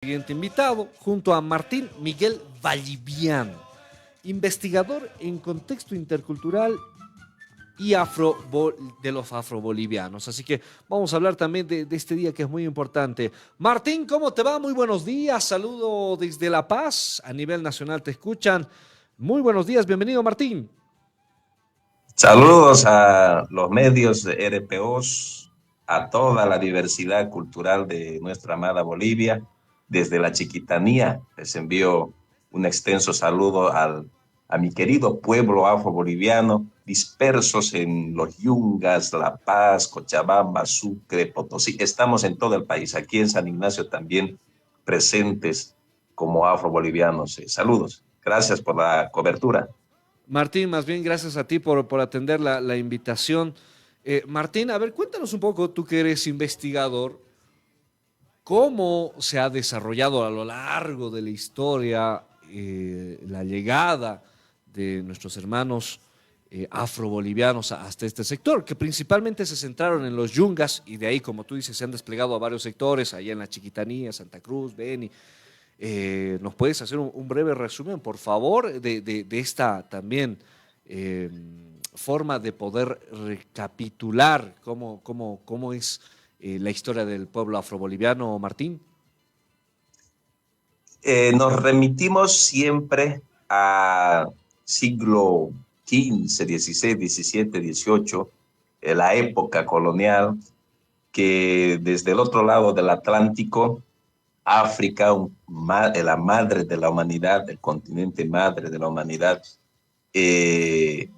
Siguiente invitado, junto a Martín Miguel Valliviano, investigador en contexto intercultural y de los afrobolivianos. Así que vamos a hablar también de este día que es muy importante. Martín, ¿cómo te va? Muy buenos días. Saludo desde La Paz. A nivel nacional te escuchan. Muy buenos días. Bienvenido, Martín. Saludos a los medios de RPOs, a toda la diversidad cultural de nuestra amada Bolivia. Desde la chiquitanía les envío un extenso saludo a mi querido pueblo afro-boliviano, dispersos en los Yungas, La Paz, Cochabamba, Sucre, Potosí. Estamos en todo el país, aquí en San Ignacio también presentes como afro-bolivianos. Saludos, gracias por la cobertura. Martín, más bien gracias a ti por atender la invitación. Martín, a ver, cuéntanos un poco, tú que eres investigador, cómo se ha desarrollado a lo largo de la historia la llegada de nuestros hermanos afrobolivianos hasta este sector, que principalmente se centraron en los yungas y de ahí, como tú dices, se han desplegado a varios sectores, allá en la Chiquitanía, Santa Cruz, Beni. ¿Nos puedes hacer un breve resumen, por favor, de esta también eh, forma de poder recapitular cómo es la historia del pueblo afroboliviano, Martín? Nos remitimos siempre a siglo XV, XVI, XVII, XVIII, la época colonial, que desde el otro lado del Atlántico, África, la madre de la humanidad, el continente madre de la humanidad, eh,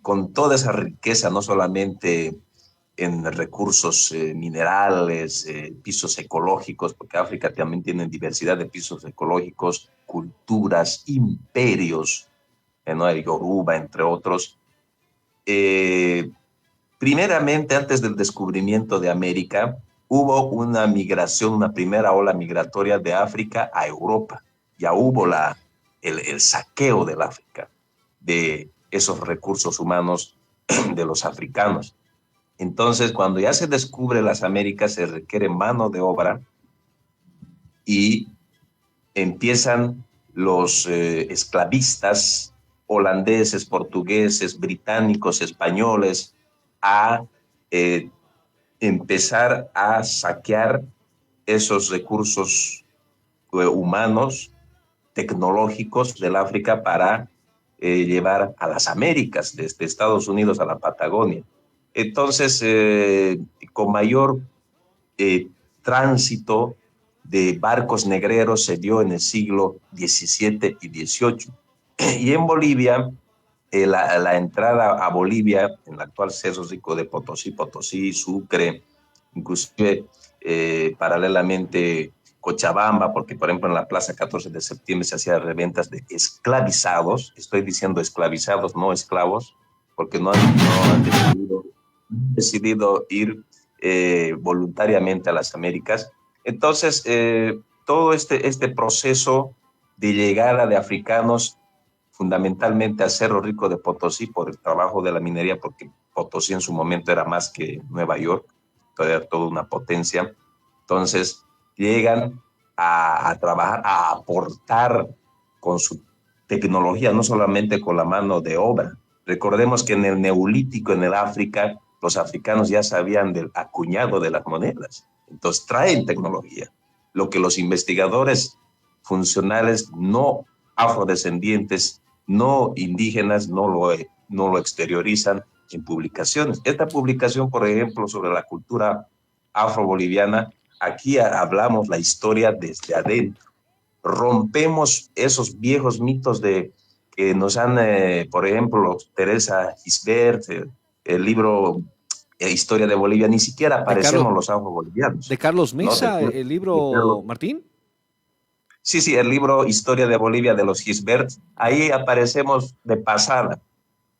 con toda esa riqueza, no solamente en recursos minerales, pisos ecológicos, porque África también tiene diversidad de pisos ecológicos, culturas, imperios, ¿no? El Yoruba, entre otros. Eh, Primeramente, antes del descubrimiento de América, hubo una migración, una primera ola migratoria de África a Europa. Ya hubo el saqueo del África, de esos recursos humanos de los africanos. Entonces, cuando ya se descubre las Américas, se requiere mano de obra y empiezan los esclavistas holandeses, portugueses, británicos, españoles a eh, empezar a saquear esos recursos humanos, tecnológicos del África para llevar a las Américas, desde Estados Unidos a la Patagonia. Entonces, con mayor eh, tránsito de barcos negreros se dio en el siglo XVII y XVIII. Y en Bolivia, la entrada a Bolivia, en el actual Cerro Rico de Potosí, Potosí, Sucre, inclusive paralelamente Cochabamba, porque por ejemplo en la Plaza 14 de septiembre se hacían reventas de esclavizados, estoy diciendo esclavizados, no esclavos, porque no han decidido ir voluntariamente a las Américas. Entonces, todo este proceso de llegada de africanos fundamentalmente a Cerro Rico de Potosí por el trabajo de la minería, porque Potosí en su momento era más que Nueva York, era toda una potencia. Entonces, llegan a trabajar, a aportar con su tecnología, no solamente con la mano de obra. Recordemos que en el Neolítico, en el África, los africanos ya sabían del acuñado de las monedas. Entonces traen tecnología. Lo que los investigadores funcionales no afrodescendientes, no indígenas, no lo exteriorizan en publicaciones. Esta publicación, por ejemplo, sobre la cultura afroboliviana, aquí hablamos la historia desde adentro. Rompemos esos viejos mitos de que nos han, por ejemplo, Teresa Gisbert, el libro Historia de Bolivia, ni siquiera De Carlos, aparecemos los de afrobolivianos, Carlos ¿no? Mesa, el De Carlos. libro, Martín. Sí, sí, el libro Historia de Bolivia de los Gisbert, ahí aparecemos de pasada,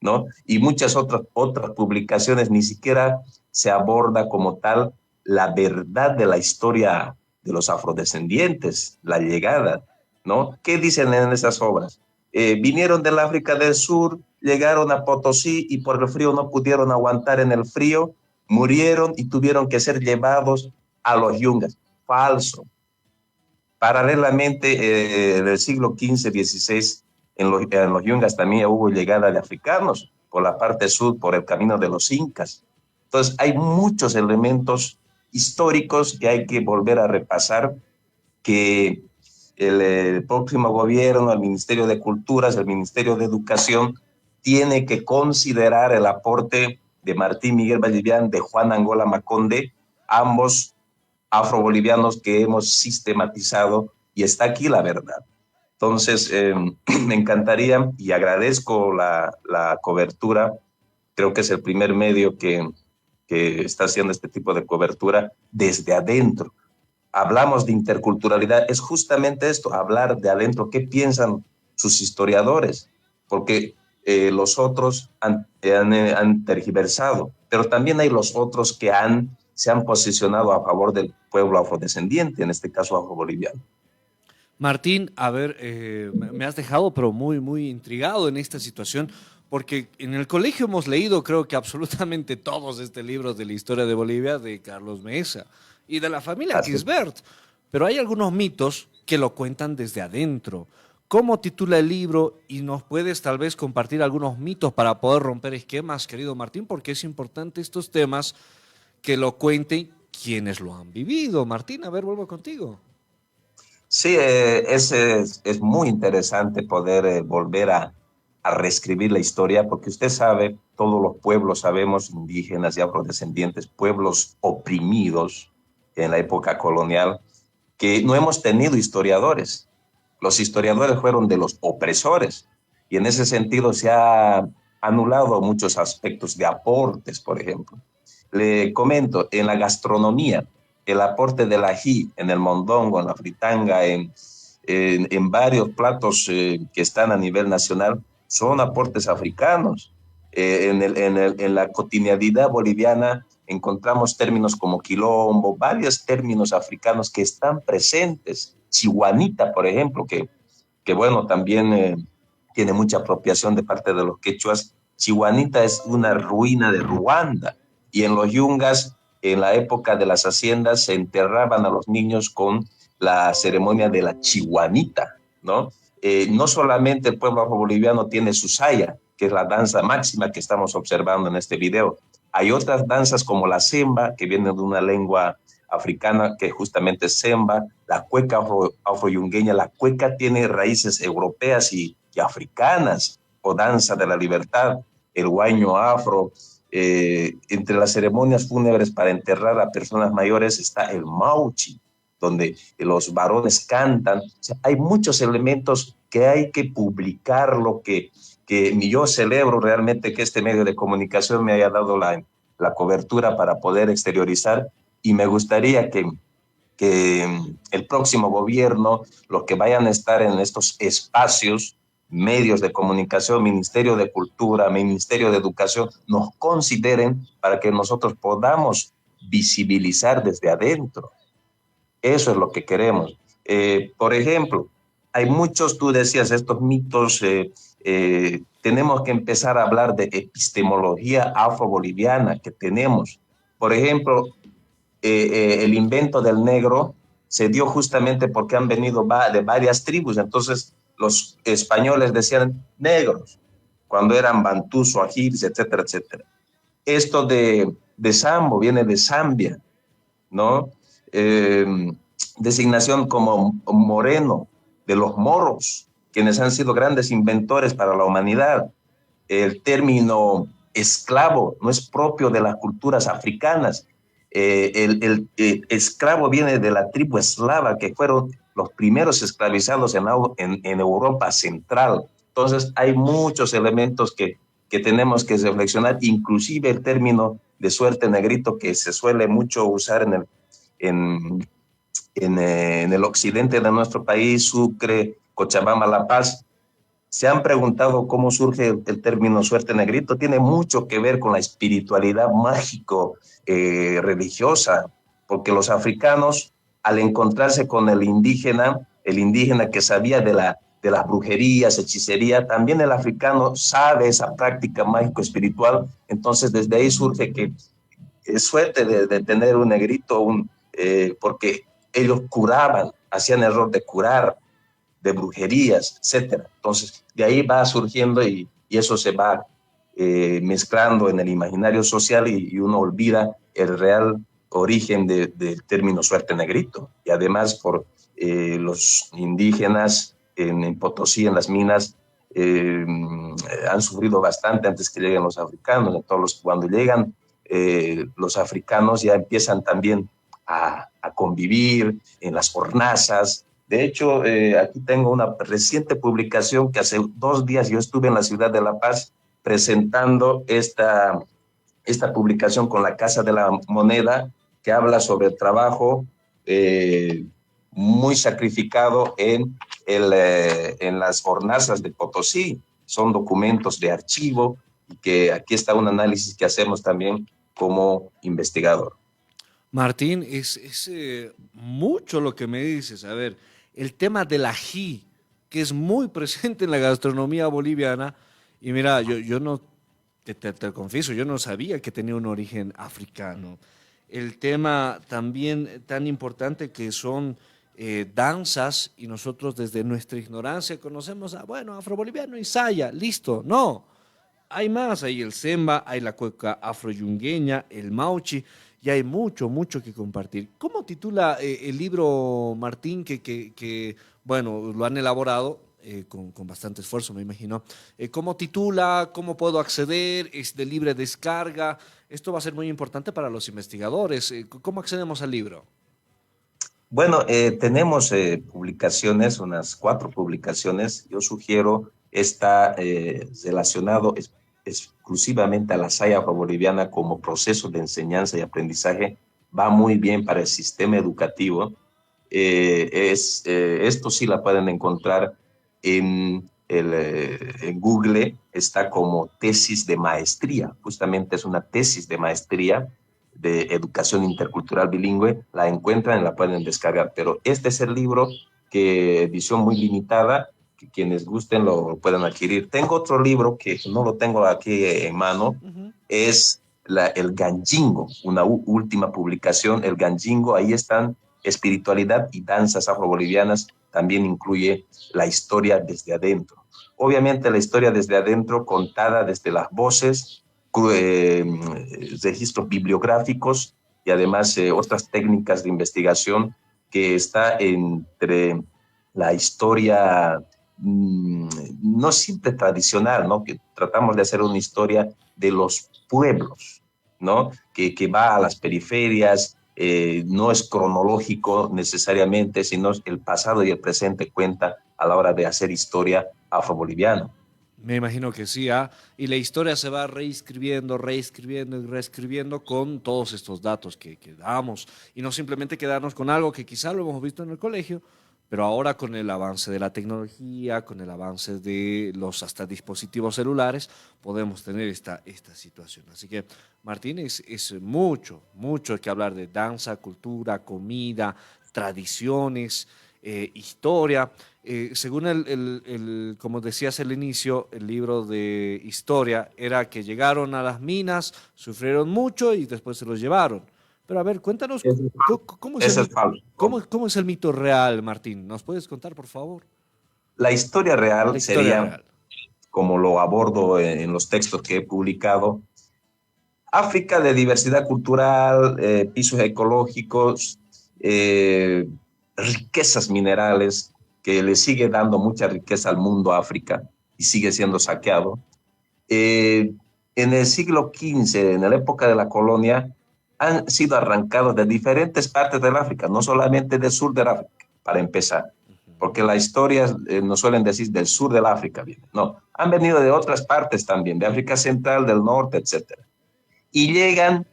¿no? Y muchas otras publicaciones ni siquiera se aborda como tal la verdad de la historia de los afrodescendientes, la llegada, ¿no? ¿Qué dicen en esas obras? Vinieron del África del Sur, llegaron a Potosí y por el frío no pudieron aguantar en el frío, murieron y tuvieron que ser llevados a los yungas. Falso. Paralelamente, en el siglo XV, XVI, en los yungas también hubo llegada de africanos por la parte sur, por el camino de los incas. Entonces, hay muchos elementos históricos que hay que volver a repasar, que el próximo gobierno, el Ministerio de Culturas, el Ministerio de Educación, tiene que considerar el aporte de Martín Miguel Vallivian, de Juan Angola Maconde, ambos afrobolivianos que hemos sistematizado, y está aquí la verdad. Entonces, me encantaría y agradezco la cobertura. Creo que es el primer medio que está haciendo este tipo de cobertura desde adentro. Hablamos de interculturalidad, es justamente esto, hablar de adentro, qué piensan sus historiadores, porque los otros han tergiversado, pero también hay los otros que se han posicionado a favor del pueblo afrodescendiente, en este caso afroboliviano. Martín, a ver, me has dejado pero muy, muy intrigado en esta situación, porque en el colegio hemos leído, creo que absolutamente todos este libro de la historia de Bolivia de Carlos Mesa y de la familia Así. Kisbert, pero hay algunos mitos que lo cuentan desde adentro. ¿Cómo titula el libro? Y nos puedes tal vez compartir algunos mitos para poder romper esquemas, querido Martín, porque es importante estos temas que lo cuenten quienes lo han vivido. Martín, a ver, vuelvo contigo. Sí, es muy interesante poder volver a reescribir la historia, porque usted sabe, todos los pueblos sabemos, indígenas y afrodescendientes, pueblos oprimidos en la época colonial, que no hemos tenido historiadores. Los historiadores fueron de los opresores, y en ese sentido se ha anulado muchos aspectos de aportes, por ejemplo. Le comento, en la gastronomía, el aporte del ají en el mondongo, en la fritanga, en varios platos que están a nivel nacional, son aportes africanos. En la cotidianidad boliviana encontramos términos como quilombo, varios términos africanos que están presentes. Chihuanita, por ejemplo, que bueno, también tiene mucha apropiación de parte de los quechuas. Chihuanita es una ruina de Ruanda, y en los yungas, en la época de las haciendas, se enterraban a los niños con la ceremonia de la chihuanita, ¿no? No solamente el pueblo afroboliviano tiene su saya, que es la danza máxima que estamos observando en este video. Hay otras danzas como la semba, que viene de una lengua africana que justamente es semba, la cueca afroyungueña. La cueca tiene raíces europeas y africanas, o danza de la libertad, el huayno afro. Entre las ceremonias fúnebres para enterrar a personas mayores está el mauchi, donde los varones cantan. O sea, hay muchos elementos que hay que publicarlo, que yo celebro realmente que este medio de comunicación me haya dado la cobertura para poder exteriorizar, y me gustaría que el próximo gobierno, los que vayan a estar en estos espacios, medios de comunicación, Ministerio de Cultura, Ministerio de Educación, nos consideren para que nosotros podamos visibilizar desde adentro. Eso es lo que queremos. Por ejemplo, hay muchos, tú decías, estos mitos, tenemos que empezar a hablar de epistemología afroboliviana que tenemos. Por ejemplo, el invento del negro se dio justamente porque han venido de varias tribus. Entonces los españoles decían negros cuando eran bantús o ajiris, etcétera, etcétera. Esto de Sambo viene de Zambia, ¿no? Eh, Designación como moreno de los moros, quienes han sido grandes inventores para la humanidad. El término esclavo no es propio de las culturas africanas. El esclavo viene de la tribu eslava, que fueron los primeros esclavizados en Europa Central. Entonces hay muchos elementos que tenemos que reflexionar, inclusive el término de suerte negrito, que se suele mucho usar en, en el occidente de nuestro país, Sucre, Cochabamba, La Paz. ¿Se han preguntado cómo surge el término suerte negrito? Tiene mucho que ver con la espiritualidad mágico religiosa, porque los africanos, al encontrarse con el indígena que sabía de las brujerías, hechicería, también el africano sabe esa práctica mágico-espiritual. Entonces, desde ahí surge que es suerte de tener un negrito, porque ellos curaban, hacían error de curar, de brujerías, etcétera. Entonces, de ahí va surgiendo y eso se va mezclando en el imaginario social y uno olvida el real origen del término suerte negrito. Y además por los indígenas en Potosí, en las minas, han sufrido bastante antes que lleguen los africanos. Entonces, cuando llegan los africanos ya empiezan también a convivir en las hornazas. De hecho, aquí tengo una reciente publicación que hace 2 días yo estuve en la ciudad de La Paz presentando esta publicación con la Casa de la Moneda, que habla sobre el trabajo muy sacrificado en las hornazas de Potosí. Son documentos de archivo y que aquí está un análisis que hacemos también como investigador. Martín, mucho lo que me dices. A ver, el tema del ají, que es muy presente en la gastronomía boliviana, y mira, yo no, te confieso, yo no sabía que tenía un origen africano. El tema también tan importante que son danzas, y nosotros desde nuestra ignorancia conocemos a, bueno, afroboliviano y saya, listo, no. Hay más, hay el semba, hay la cueca afroyungueña, el mauchi, y hay mucho, mucho que compartir. ¿Cómo titula el libro, Martín, bueno, lo han elaborado con bastante esfuerzo, me imagino? ¿Cómo titula? ¿Cómo puedo acceder? ¿Es de libre descarga? Esto va a ser muy importante para los investigadores. ¿Cómo accedemos al libro? Bueno, tenemos publicaciones, unas 4 publicaciones. Yo sugiero está relacionado exclusivamente a la saya afroboliviana como proceso de enseñanza y aprendizaje. Va muy bien para el sistema educativo. Esto sí la pueden encontrar en Google, está como tesis de maestría. Justamente es una tesis de maestría de educación intercultural bilingüe, la encuentran y la pueden descargar. Pero este es el libro que edición muy limitada, que quienes gusten lo pueden adquirir. Tengo otro libro que no lo tengo aquí en mano, es el Ganjingo, una última publicación, el Ganjingo, ahí están espiritualidad y danzas afrobolivianas, también incluye la historia desde adentro. Obviamente la historia desde adentro contada desde las voces, eh, registros bibliográficos y además otras técnicas de investigación que está entre la historia no siempre tradicional, ¿no? Que tratamos de hacer una historia de los pueblos, ¿no? Que va a las periferias, no es cronológico necesariamente, sino el pasado y el presente cuenta a la hora de hacer historia afroboliviana. Me imagino que sí, ¿ah? Y la historia se va reescribiendo, reescribiendo y reescribiendo con todos estos datos que damos. Y no simplemente quedarnos con algo que quizá lo hemos visto en el colegio, pero ahora con el avance de la tecnología, con el avance de los hasta dispositivos celulares, podemos tener esta situación. Así que, Martín, es mucho, mucho que hablar de danza, cultura, comida, tradiciones, historia. Según como decías al inicio, el libro de historia era que llegaron a las minas, sufrieron mucho y después se los llevaron. Pero a ver, cuéntanos cómo es Eso es falso. cómo es el mito real, Martín. ¿Nos puedes contar, por favor? La historia La real historia sería, real. como lo abordo en los textos que he publicado, África de diversidad cultural, pisos ecológicos, eh, riquezas minerales, que le sigue dando mucha riqueza al mundo África y sigue siendo saqueado. Eh, en el siglo XV, en la época de la colonia, han sido arrancados de diferentes partes del África, no solamente del sur del África, para empezar, porque la historia nos suelen decir del sur del África, no, han venido de otras partes también, de África Central, del norte, etcétera. Y llegan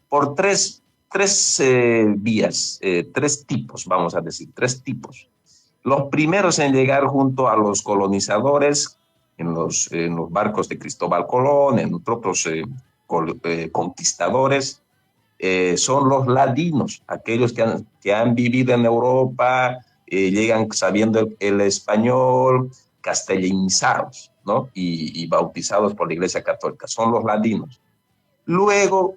por tres vías, 3 tipos, vamos a decir, 3 tipos. Los primeros en llegar junto a los colonizadores, en los barcos de Cristóbal Colón, en otros conquistadores, son los ladinos, aquellos que han vivido en Europa, llegan sabiendo el español, castellanizados, ¿no? Y bautizados por la Iglesia Católica, son los ladinos. Luego,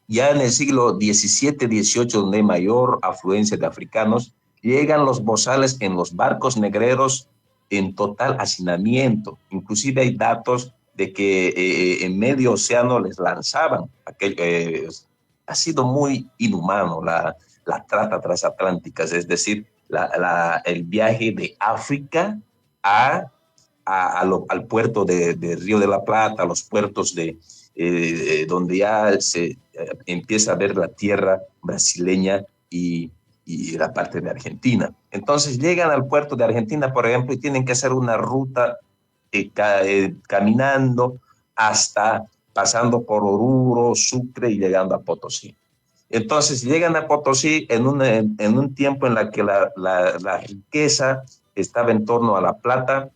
ya en el siglo XVII, XVIII, donde hay mayor afluencia de africanos, llegan los bozales en los barcos negreros en total hacinamiento. Inclusive hay datos de que en medio océano les lanzaban. Ha sido muy inhumano la trata transatlántica, es decir, el viaje de África a, al puerto de Río de la Plata, a los puertos donde ya se empieza a ver la tierra brasileña y la parte de Argentina. Entonces llegan al puerto de Argentina, por ejemplo, y tienen que hacer una ruta caminando hasta pasando por Oruro, Sucre y llegando a Potosí. Entonces llegan a Potosí en un tiempo en la que la riqueza estaba en torno a la plata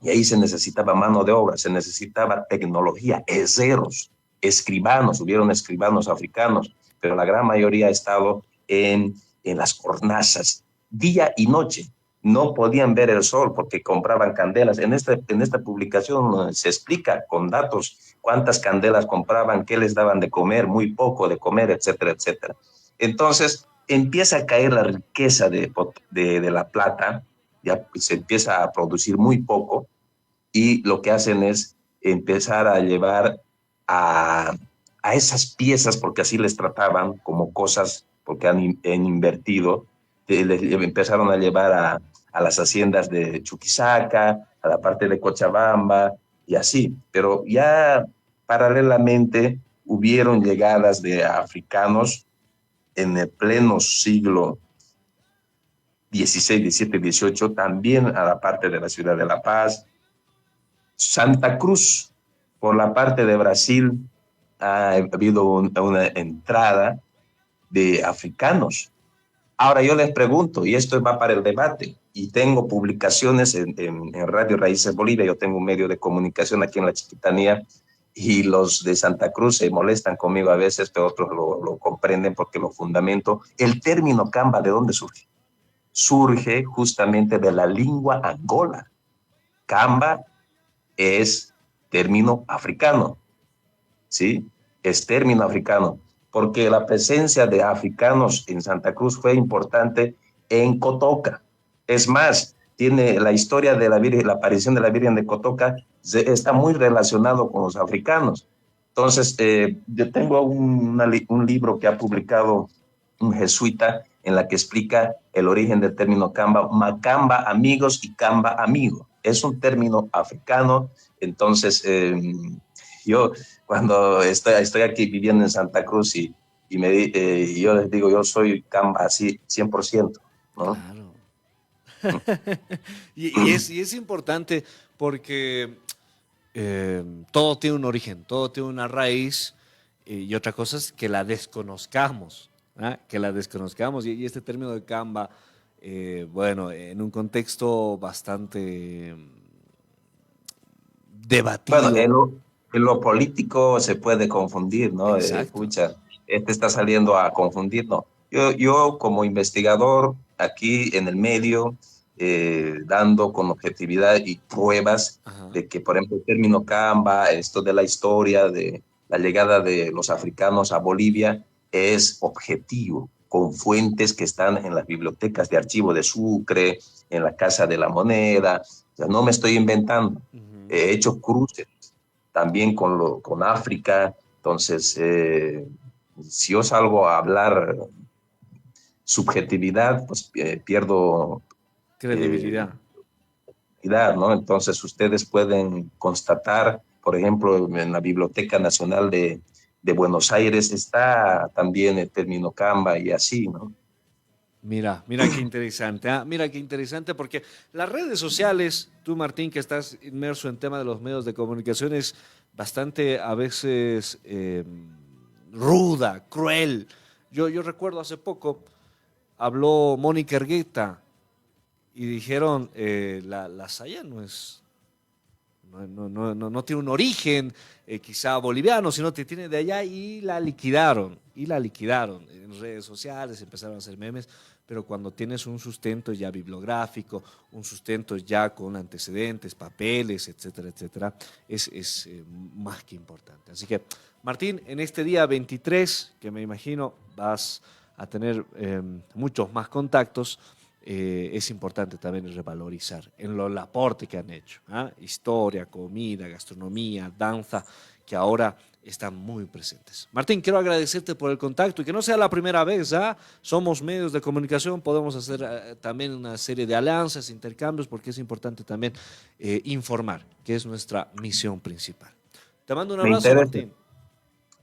y ahí se necesitaba mano de obra, se necesitaba tecnología, herreros, escribanos, hubieron escribanos africanos, pero la gran mayoría ha estado en las hornazas, día y noche. No podían ver el sol porque compraban candelas. En esta publicación se explica con datos cuántas candelas compraban, qué les daban de comer, muy poco de comer, etcétera, etcétera. Entonces empieza a caer la riqueza de la plata, ya se empieza a producir muy poco y lo que hacen es empezar a llevar a esas piezas, porque así les trataban como cosas, porque han invertido, les empezaron a llevar a las haciendas de Chuquisaca, a la parte de Cochabamba y así. Pero ya paralelamente hubieron llegadas de africanos en el pleno siglo XVI, XVII, XVIII, también a la parte de la ciudad de La Paz. Santa Cruz, por la parte de Brasil, ha habido una entrada de africanos. Ahora yo les pregunto, y esto va para el debate, y tengo publicaciones en Radio Raíces Bolivia, yo tengo un medio de comunicación aquí en la Chiquitanía, y los de Santa Cruz se molestan conmigo a veces, pero otros lo comprenden porque lo fundamento. El término camba, ¿de dónde surge? Surge justamente de la lengua angola. Camba es término africano, ¿sí? Es término africano, porque la presencia de africanos en Santa Cruz fue importante en Cotoca. Es más, tiene la historia de la Virgen, la aparición de la Virgen de Cotoca está muy relacionado con los africanos. Entonces, yo tengo un libro que ha publicado un jesuita en la que explica el origen del término camba, macamba amigos y camba amigo. Es un término africano, entonces yo cuando estoy aquí viviendo en Santa Cruz yo les digo, yo soy camba así 100%, ¿no? Claro. Y es importante porque todo tiene un origen, todo tiene una raíz y otra cosa es que la desconozcamos, ¿ah? Que la desconozcamos. Y este término de Canva, bueno, en un contexto bastante Bueno, debatido. en lo político se puede confundir, ¿no? Exacto. Pucha, este está saliendo a confundir, no. Yo como investigador aquí en el medio, dando con objetividad y pruebas Ajá. de que, por ejemplo, el término Camba, esto de la historia de la llegada de los africanos a Bolivia, es objetivo, con fuentes que están en las bibliotecas de archivo de Sucre, en la Casa de la Moneda. O sea, no me estoy inventando. Ujú. He hecho cruces también con África. Entonces, si yo salgo a hablar subjetividad, pues pierdo eh, Credibilidad. ¿no? Entonces, ustedes pueden constatar, por ejemplo, en la Biblioteca Nacional de Buenos Aires está también el término Camba y así, ¿no? Mira, mira qué interesante, ¿ah? Mira qué interesante porque las redes sociales, tú Martín que estás inmerso en tema de los medios de comunicación, es bastante a veces ruda, cruel. Yo recuerdo hace poco, habló Mónica Ergueta y dijeron, la saya no tiene un origen quizá boliviano, sino que tiene de allá y la liquidaron. En redes sociales empezaron a hacer memes, pero cuando tienes un sustento ya bibliográfico, un sustento ya con antecedentes, papeles, etcétera, etcétera, es más que importante. Así que, Martín, en este día 23, que me imagino vas a tener muchos más contactos, es importante también revalorizar en el aporte que han hecho. ¿Ah? Historia, comida, gastronomía, danza, que ahora están muy presentes. Martín, quiero agradecerte por el contacto y que no sea la primera vez. ¿Ah? Somos medios de comunicación, podemos hacer también una serie de alianzas, intercambios, porque es importante también informar, que es nuestra misión principal. Te mando un Me abrazo, interesa, Martín.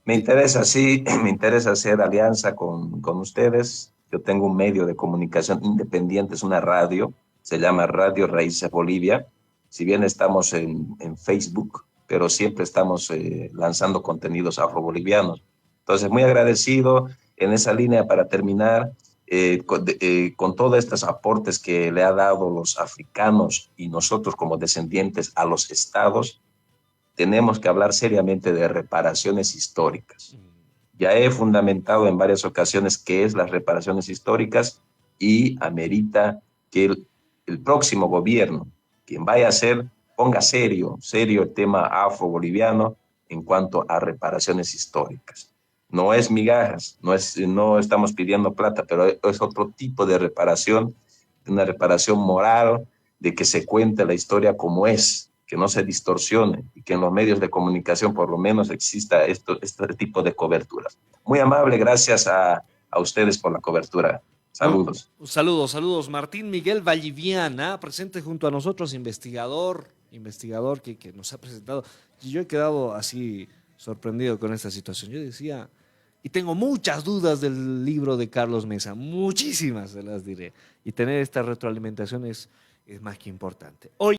me interesa, sí, me interesa hacer alianza con ustedes. Yo tengo un medio de comunicación independiente, es una radio, se llama Radio Raíces Bolivia. Si bien estamos en Facebook, pero siempre estamos lanzando contenidos afrobolivianos. Entonces, muy agradecido en esa línea para terminar con todos estos aportes que le ha dado los africanos y nosotros como descendientes a los estados. Tenemos que hablar seriamente de reparaciones históricas. Ya he fundamentado en varias ocasiones qué es las reparaciones históricas y amerita que el próximo gobierno, quien vaya a ser, ponga serio el tema afro-boliviano en cuanto a reparaciones históricas. No es migajas, no estamos pidiendo plata, pero es otro tipo de reparación, una reparación moral, de que se cuente la historia como es, que no se distorsione y que en los medios de comunicación por lo menos exista este tipo de coberturas. Muy amable, gracias a ustedes por la cobertura. Saludos. Saludos. Martín Miguel Valliviana, presente junto a nosotros, investigador que nos ha presentado. Y yo he quedado así sorprendido con esta situación. Yo decía, y tengo muchas dudas del libro de Carlos Mesa, muchísimas se las diré. Y tener esta retroalimentación es más que importante. Hoy